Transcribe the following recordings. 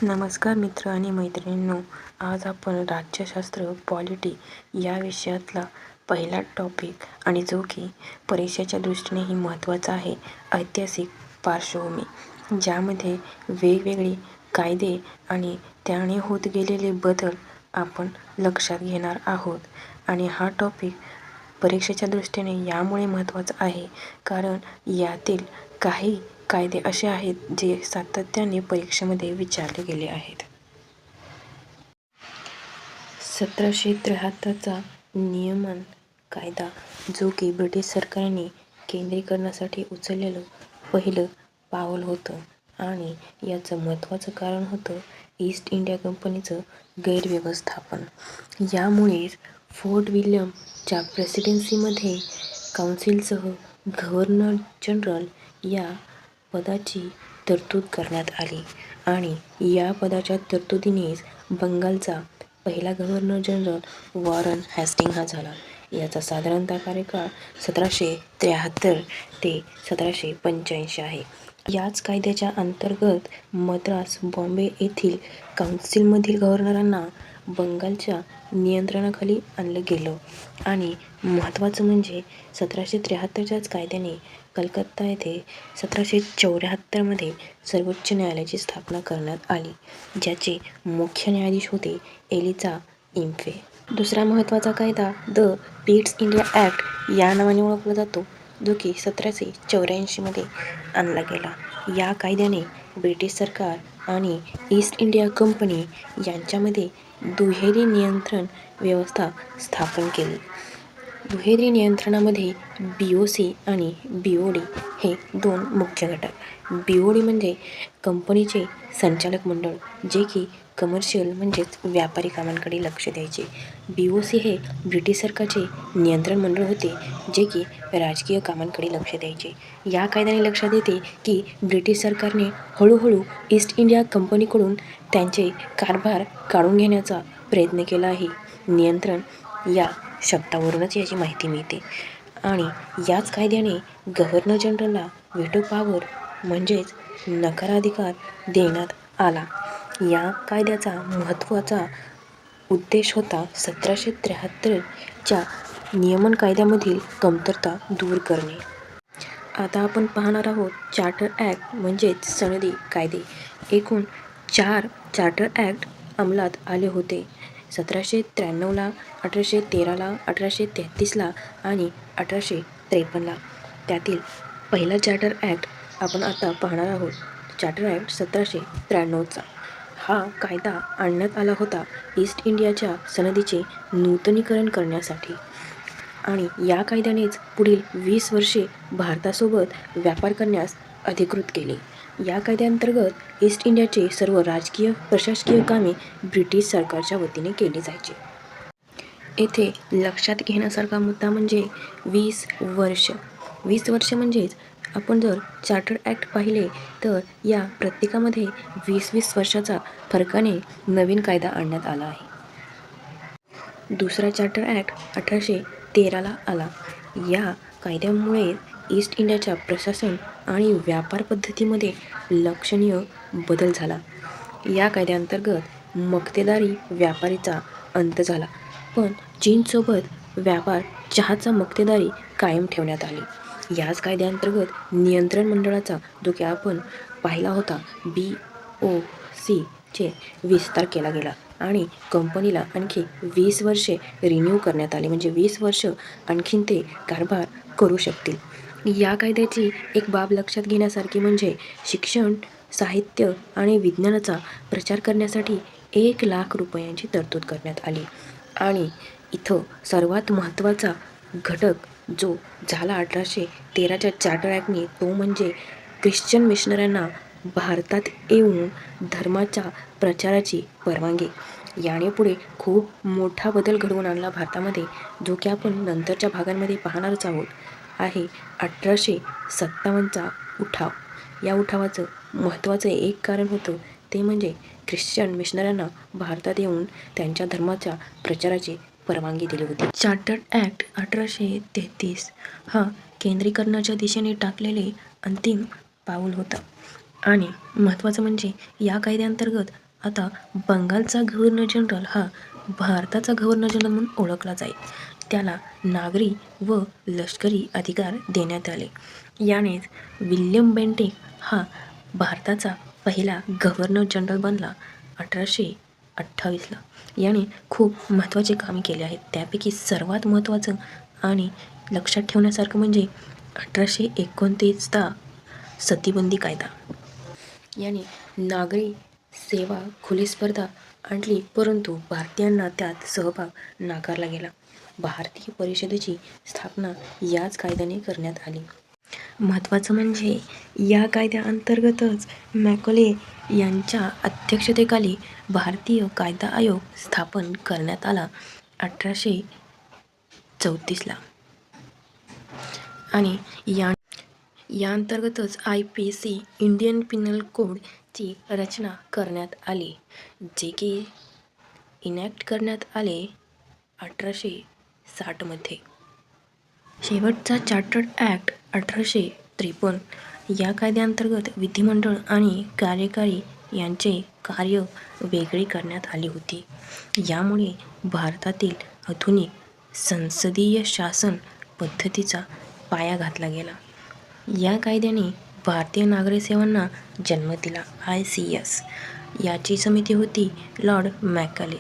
नमस्कार मित्र आणि मैत्रिणींनो. आज आपण राज्यशास्त्र पॉलिटी या विषयातला पहिला टॉपिक आणि जो की परीक्षेच्या दृष्टीनेही महत्त्वाचा आहे, ऐतिहासिक पार्श्वभूमी, ज्यामध्ये वेगवेगळे कायदे आणि त्याने होत गेलेले बदल आपण लक्षात घेणार आहोत. आणि हा टॉपिक परीक्षेच्या दृष्टीने यामुळे महत्त्वाचा आहे कारण यातील काही कायदे असे आहेत जे सातत्याने परीक्षेमध्ये विचारले गेले आहेत. 1773चा नियमन कायदा, जो की ब्रिटिश सरकारने केंद्रीकरणासाठी उचललेलं पहिलं पाऊल होतं आणि याचं महत्त्वाचं कारण होतं ईस्ट इंडिया कंपनीचं गैरव्यवस्थापन. यामुळेच फोर्ट विल्यमच्या प्रेसिडेन्सीमध्ये काउन्सिलसह गव्हर्नर जनरल या पदाची तरतूद करण्यात आली आणि या पदाच्या तरतुदीनेच बंगालचा पहिला गव्हर्नर जनरल वॉरन हेस्टिंग्ज हा झाला. याचा साधारणतः कार्यकाळ 1773 ते 1785 आहे. याच कायद्याच्या अंतर्गत मद्रास, बॉम्बे येथील काउन्सिलमधील गव्हर्नरांना बंगालच्या नियंत्रणाखाली आणलं गेलं आणि महत्त्वाचं म्हणजे 1773च्याच कायद्याने कलकत्ता येथे 1774 सर्वोच्च न्यायालयाची स्थापना करण्यात आली, ज्याचे मुख्य न्यायाधीश होते एलिझा इम्फे. दुसरा महत्त्वाचा कायदा द पिट्स इंडिया ॲक्ट या नावाने ओळखला जातो, जो की 1784 आणला गेला. या कायद्याने ब्रिटिश सरकार आणि ईस्ट इंडिया कंपनी यांच्यामध्ये दुहेरी नियंत्रण व्यवस्था स्थापन केली. दुहेरी नियंत्रणामध्ये BOC आणि BOD हे दोन मुख्य घटक. BOD म्हणजे कंपनीचे संचालक मंडळ, जे की कमर्शियल म्हणजेच व्यापारी कामांकडे लक्ष द्यायचे. BOC हे ब्रिटिश सरकारचे नियंत्रण मंडळ होते, जे की राजकीय कामांकडे लक्ष द्यायचे. या कायद्याने लक्षात येते की ब्रिटिश सरकारने हळूहळू ईस्ट इंडिया कंपनीकडून त्यांचे कारभार काढून घेण्याचा प्रयत्न केला आहे. नियंत्रण या शब्दावरूनच याची माहिती मिळते. आणि याच कायद्याने गव्हर्नर जनरलला व्हेटो पॉवर म्हणजेच नकाराधिकार देण्यात आला. या कायद्याचा महत्त्वाचा उद्देश होता 1773च्या नियमन कायद्यामधील कमतरता दूर करणे. आता आपण पाहणार आहोत चार्टर ॲक्ट म्हणजेच सनदी कायदे. एकूण 4 चार्टर ॲक्ट अंमलात आले होते. 1793ला, 1813ला, 1833ला आणि 1853ला. त्यातील पहिला चार्टर ॲक्ट आपण आता पाहणार आहोत. चार्टर ॲक्ट 1793चा. हा कायदा आणण्यात आला होता ईस्ट इंडियाच्या सनदीचे नूतनीकरण करण्यासाठी आणि या कायद्यानेच पुढील 20 वर्षे भारतासोबत व्यापार करण्यास अधिकृत केले. या कायद्याअंतर्गत ईस्ट इंडियाचे सर्व राजकीय प्रशासकीय कामे ब्रिटिश सरकारच्या वतीने केली जायची. येथे लक्षात घेण्यासारखा मुद्दा म्हणजे 20 वर्ष. 20 वर्ष म्हणजेच आपण जर चार्टर ॲक्ट पाहिले तर या प्रत्येकामध्ये 20-20 वर्षाचा फरकाने नवीन कायदा आणण्यात आला आहे. दुसरा चार्टर ॲक्ट 1813ला आला. या कायद्यामुळे ईस्ट इंडियाच्या प्रशासन आणि व्यापार पद्धतीमध्ये लक्षणीय बदल झाला. या कायद्याअंतर्गत मक्तेदारी व्यापारीचा अंत झाला, पण चीनसोबत व्यापार चहाचा मक्तेदारी कायम ठेवण्यात आली. याच कायद्याअंतर्गत नियंत्रण मंडळाचा, जो की आपण पाहिला होता, BOC चे विस्तार केला गेला आणि कंपनीला आणखी 20 वर्षे रिन्यू करण्यात आले, म्हणजे 20 वर्ष आणखीन ते कारभार करू शकतील. या कायद्याची एक बाब लक्षात घेण्यासारखी म्हणजे शिक्षण, साहित्य आणि विज्ञानाचा प्रचार करण्यासाठी 1 लाख रुपयांची तरतूद करण्यात आली. आणि इथं सर्वात महत्त्वाचा घटक जो झाला 1813च्या चार्टर ॲक्टने, तो म्हणजे ख्रिश्चन मिशनऱ्यांना भारतात येऊन धर्माच्या प्रचाराची परवानगी. याने पुढे खूप मोठा बदल घडवून आणला भारतामध्ये, जो की आपण नंतरच्या भागांमध्ये पाहणारच आहोत. आहे 1857चा उठाव. या उठावाचं महत्त्वाचं एक कारण होतं ते म्हणजे ख्रिश्चन मिशनऱ्यांना भारतात येऊन त्यांच्या धर्माच्या प्रचाराची परवानगी दिली होती. चार्टर ॲक्ट 1833 हा केंद्रीकरणाच्या दिशेने टाकलेले अंतिम पाऊल होता आणि महत्त्वाचं म्हणजे या कायद्याअंतर्गत आता बंगालचा गव्हर्नर जनरल हा भारताचा गव्हर्नर जनरल म्हणून ओळखला जाईल. त्याला नागरी व लष्करी अधिकार देण्यात आले. यानेच विल्यम बेंटिक हा भारताचा पहिला गव्हर्नर जनरल बनला 1828ला. याने खूप महत्त्वाचे कामे केले आहेत. त्यापैकी सर्वात महत्त्वाचं आणि लक्षात ठेवण्यासारखं म्हणजे 1829चा सतीबंदी कायदा. याने नागरी सेवा खुली स्पर्धा आणली, परंतु भारतीयांना त्यात सहभाग नाकारला गेला. भारतीय परिषदेची स्थापना याच कायद्याने करण्यात आली. महत्त्वाचं म्हणजे या कायद्याअंतर्गतच मॅकॉले यांच्या अध्यक्षतेखाली भारतीय कायदा आयोग स्थापन करण्यात आला 1834ला. आणि याअंतर्गतच IPC इंडियन पिनल कोड ची रचना करण्यात आली, जे की इनॅक्ट करण्यात आले 1860मध्ये. शेवटचा चार्टर्ड ॲक्ट 1853. या कायद्याअंतर्गत विधिमंडळ आणि कार्यकारी यांचे कार्य वेगळे करण्यात आली होती. यामुळे भारतातील आधुनिक संसदीय शासन पद्धतीचा पाया घातला गेला. या कायद्याने भारतीय नागरी सेवांना जन्म दिला. ICS याची समिती होती लॉर्ड मॅकॉले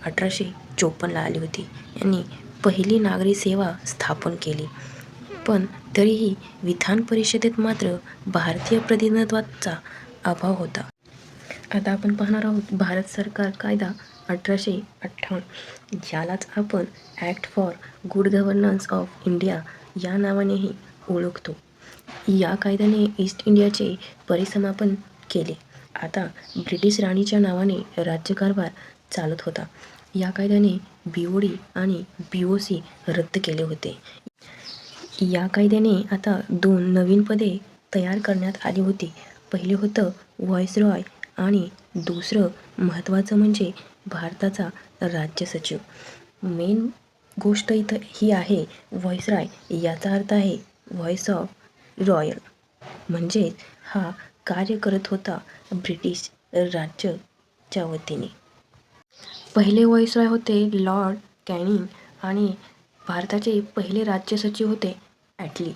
1854ला आली होती. यांनी पहिली नागरी सेवा स्थापन केली, पण तरीही विधान परिषदेत मात्र भारतीय प्रतिनिधित्वाचा अभाव होता. आता आपण पाहणार आहोत भारत सरकार कायदा 1858, ज्यालाच आपण act for good governance of India या नावानेही ओळखतो. या कायद्याने ईस्ट इंडियाचे परिसमापन केले. आता ब्रिटिश राणीच्या नावाने राज्यकारभार चालत होता. या कायद्याने BOD आणि BOC रद्द केले होते. या कायद्याने आता 2 नवीन पदे तयार करण्यात आली होती. पहिले होतं व्हाईसरॉय आणि दुसरं महत्त्वाचं म्हणजे भारताचा राज्य सचिव. मेन गोष्ट इथं ही आहे, व्हाईसरॉय याचा अर्थ आहे व्हॉइस ऑफ रॉयल, म्हणजेच हा कार्य करत होता ब्रिटिश राज्याच्या वतीने. पहिले व्हाईसरॉय होते लॉर्ड कॅनिंग आणि भारताचे पहिले राज्य सचिव होते ॲटली.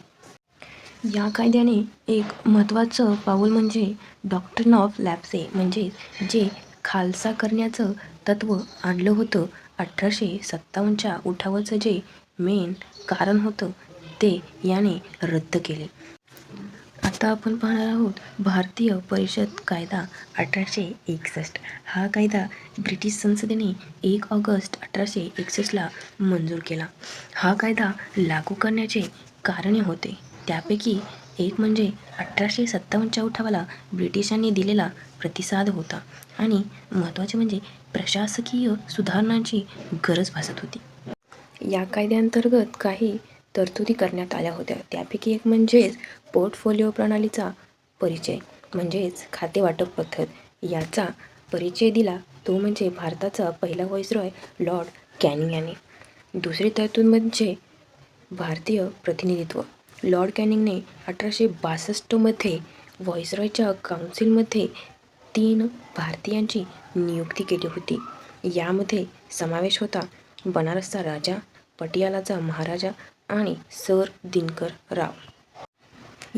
या कायद्याने एक महत्त्वाचं पाऊल म्हणजे डॉक्ट्रिन ऑफ लॅप्से, म्हणजे जे खालसा करण्याचं तत्त्व आणलं होतं 1857च्या उठावाचं जे मेन कारण होतं ते याने रद्द केले. आता आपण पाहणार आहोत भारतीय परिषद कायदा 1861. हा कायदा ब्रिटिश संसदेने 1 ऑगस्ट 1861ला मंजूर केला. हा कायदा लागू करण्याचे कारणे होते. त्यापैकी एक म्हणजे 1857च्या उठावाला ब्रिटिशांनी दिलेला प्रतिसाद होता आणि महत्त्वाचे म्हणजे प्रशासकीय सुधारणांची गरज भासत होती. या कायद्याअंतर्गत काही तरतुदी करण्यात आल्या होत्या. त्यापैकी एक म्हणजेच पोर्टफोलिओ प्रणालीचा परिचय, म्हणजेच खातेवाटप पद्धत याचा परिचय दिला, तो म्हणजे भारताचा पहिला व्हाईसरॉय लॉर्ड कॅनिंग याने. दुसरी तरतूद म्हणजे भारतीय प्रतिनिधित्व. लॉर्ड कॅनिंगने 1862मध्ये व्हाईसरॉयच्या काउन्सिलमध्ये 3 भारतीयांची नियुक्ती केली होती. यामध्ये समावेश होता बनारसचा राजा, पटियालाचा महाराजा आणि सर दिनकर राव.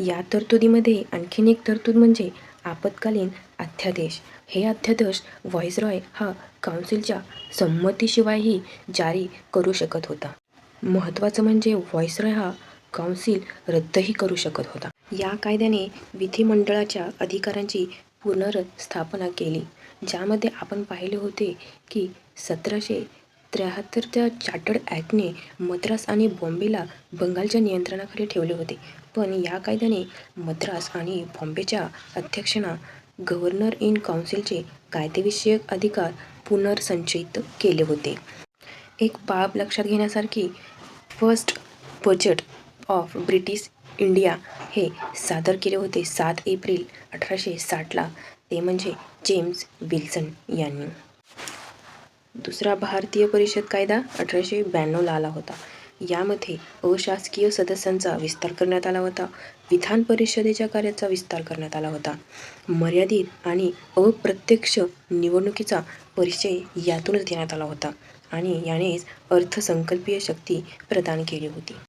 या तरतुदीमध्ये आणखीन एक तरतूद म्हणजे आपत्कालीन अध्यादेश. हे अध्यादेश व्हाईसरॉय हा काउन्सिलच्या संमतीशिवायही जारी करू शकत होता. महत्त्वाचं म्हणजे व्हाईसरॉय हा काउन्सिल रद्दही करू शकत होता. या कायद्याने विधिमंडळाच्या अधिकारांची पुनर्स्थापना केली, ज्यामध्ये आपण पाहिले होते की 1773च्या चार्टर्ड ॲक्टने मद्रास आणि बॉम्बेला बंगालच्या नियंत्रणाखाली ठेवले होते. पण या कायद्याने मद्रास आणि बॉम्बेच्या अध्यक्षांना गव्हर्नर इन काउन्सिलचे कायदेविषयक अधिकार पुनर्संचयित केले होते. एक बाब लक्षात घेण्यासारखी, first budget of British India हे सादर केले होते 7 एप्रिल 1860ला, ते म्हणजे जेम्स विल्सन यांनी. दुसरा भारतीय परिषद कायदा 1892ला आला होता. यामध्ये अशासकीय सदस्यांचा विस्तार करण्यात आला होता. विधान परिषदेच्या कार्याचा विस्तार करण्यात आला होता. मर्यादित आणि अप्रत्यक्ष निवडणुकीचा परिचय यातूनच देण्यात आला होता आणि यानेच अर्थसंकल्पीय शक्ती प्रदान केली होती.